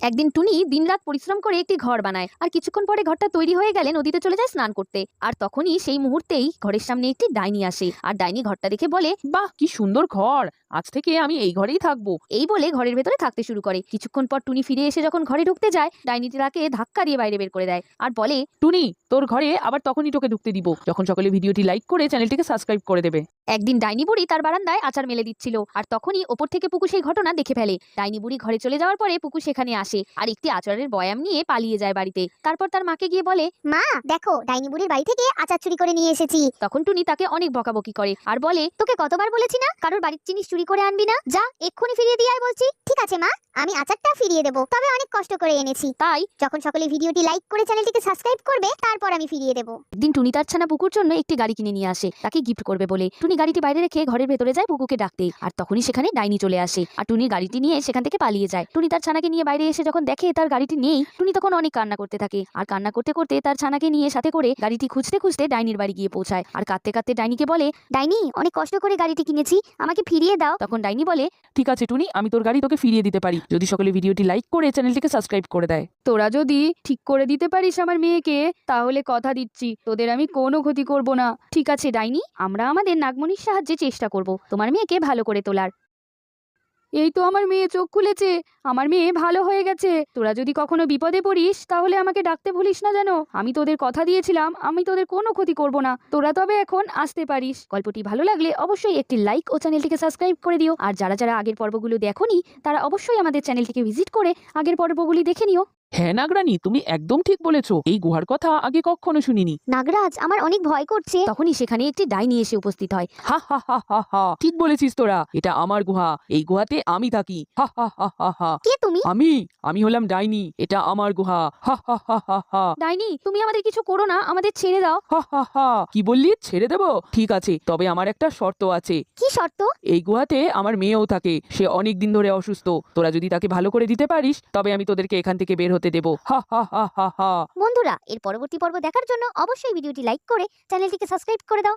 একদিন টুনি দিনরাত পরিশ্রম করে একটি ঘর বানায়, আর কিছুক্ষণ পরে ঘরটা তৈরি হয়ে গেলে নদীতে চলে যায় স্নান করতে। আর তখনই সেই মুহূর্তেই ঘরের সামনে একটি ডাইনি আসে, আর ডাইনি ঘরটা দেখে বলে, বাহ, কি সুন্দর ঘর! আজ থেকে আমি এই ঘরেই থাকবো। এই বলে ঘরের ভেতরে থাকতে শুরু করে। কিছুক্ষণ পর টুনি ফিরে এসে যখন ঘরে ঢুকতে যায়, ডাইনিটি তাকে ধাক্কা দিয়ে বাইরে বের করে দেয় আর বলে, টুনি, তোর ঘরে আবার তখনই তোকে ঢুকতে দিব যখন সকলে ভিডিওটি লাইক করে চ্যানেলটিকে সাবস্ক্রাইব করে দেবে। একদিন ডাইনি বুড়ি তার বারান্দায় আচার মেলে দিচ্ছিল, আর তখনই ওপর থেকে পুকু সেই ঘটনা দেখে ফেলে। ডাইনি বুড়ি ঘরে চলে যাওয়ার পরে পুকু সেখানে আসে আর একটি আচারের বয়াম নিয়ে পালিয়ে যায় বাড়িতে। তারপর তার মাকে গিয়ে বলে, মা দেখো, ডাইনি বুড়ির বাড়ি থেকে আচার চুরি করে নিয়ে এসেছি। তখন টুনি তাকে অনেক বকাবকি করে আর বলে, তোকে কতবার বলেছি না কারোর বাড়ির জিনিস চুরি করে আনবি না, যা এক্ষুনি ফিরিয়ে দিয়ে আয় বলছি। ঠিক আছে মা, আমি আচারটা ফিরিয়ে দেবো, তবে অনেক কষ্ট করে এনেছি। তাই যখন সকলে ভিডিওটি লাইক করে চ্যানেলটিকে সাবস্ক্রাইব করবে তারপর আমি ফিরিয়ে দেবো। একদিন টুনি তার ছানা পুকুর জন্য একটি গাড়ি কিনে নিয়ে আসে তাকে গিফট করবে বলে। টুনি গাড়িটি বাইরে রেখে ঘরের ভেতরে যায় পুকুকে ডাকতে, আর তখনই সেখানে ডাইনি চলে আসে আর টুনির গাড়িটি নিয়ে সেখান থেকে পালিয়ে যায়। টুনি তার ছানাকে নিয়ে বাইরে এসে যখন দেখে তার গাড়িটি নেই, টুনি তখন অনেক কান্না করতে থাকে, আর কান্না করতে করতে তার ছানাকে নিয়ে সাথে করে গাড়িটি খুঁজতে খুঁজতে ডাইনির বাড়ি গিয়ে পৌঁছায়, আর কাঁদতে কাঁদতে ডাইনিকে বলে, ডাইনি, অনেক কষ্ট করে গাড়িটি কিনেছি, আমাকে ফিরিয়ে দাও। তখন ডাইনি বলে, ঠিক আছে টুনি, আমি তোর গাড়ি তোকে ফিরিয়ে দিতে পারি যদি সকলে ভিডিওটি লাইক করে চ্যানেলটিকে সাবস্ক্রাইব করে দেয়। তোরা যদি ঠিক করে দিতে পারিস আমার মেয়েকে, তাহলে কথা দিচ্ছি তোদের আমি কোনো ক্ষতি করব না। ঠিক আছে ডাইনি, আমরা আমাদের নাগমণির সাহায্যে চেষ্টা করব তোমার মেয়েকে ভালো করে তোলার। এই তো আমার মেয়ে চোখ খুলেছে, আমার মেয়ে ভালো হয়ে গেছে। তোরা যদি কখনো বিপদে পড়িস তাহলে আমাকে ডাকতে ভুলিস না যেন। আমি তোদের কথা দিয়েছিলাম আমি তোদের কোনো ক্ষতি করব না। তোরা তবে এখন আসতে পারিস। গল্পটি ভালো লাগলে অবশ্যই একটি লাইক ও চ্যানেলটিকে সাবস্ক্রাইব করে দিও। আর যারা যারা আগের পর্বগুলো দেখোনি তারা অবশ্যই আমাদের চ্যানেলটিকে ভিজিট করে আগের পর্বগুলি দেখে নিও। হ্যাঁ নাগরানী, তুমি একদম ঠিক বলেছো, এই গুহার কথা আগে কখনো শুনিনি। নাগরাজ, আমার অনেক ভয় করছে। তখনই সেখানে একটি ডাইনি এসে উপস্থিত হয়। হা হা হা হা হা, ঠিক বলেছিস তোরা, এটা আমার গুহা, এই গুহাতে আমি থাকি। হা হা হা হা হা। কে তুমি? আমি আমি হলাম ডাইনি, এটা আমার গুহা। হা হা হা হা হা। ডাইনি, তুমি আমাদের কিছু করো না, আমাদের ছেড়ে দাও। হা হা হা, কি বললি? ছেড়ে দেবো? ঠিক আছে, তবে আমার একটা শর্ত আছে। কি শর্ত? এই গুহাতে আমার মেয়েও থাকে, সে অনেক দিন ধরে অসুস্থ। তোরা যদি তাকে ভালো করে দিতে পারিস তবে আমি তোদেরকে এখান থেকে বের হতে দেবো। হা হা হা হা হা। বন্ধুরা, এর পরবর্তী পর্ব দেখার জন্য অবশ্যই ভিডিওটি লাইক করে চ্যানেলটিকে সাবস্ক্রাইব করে দাও।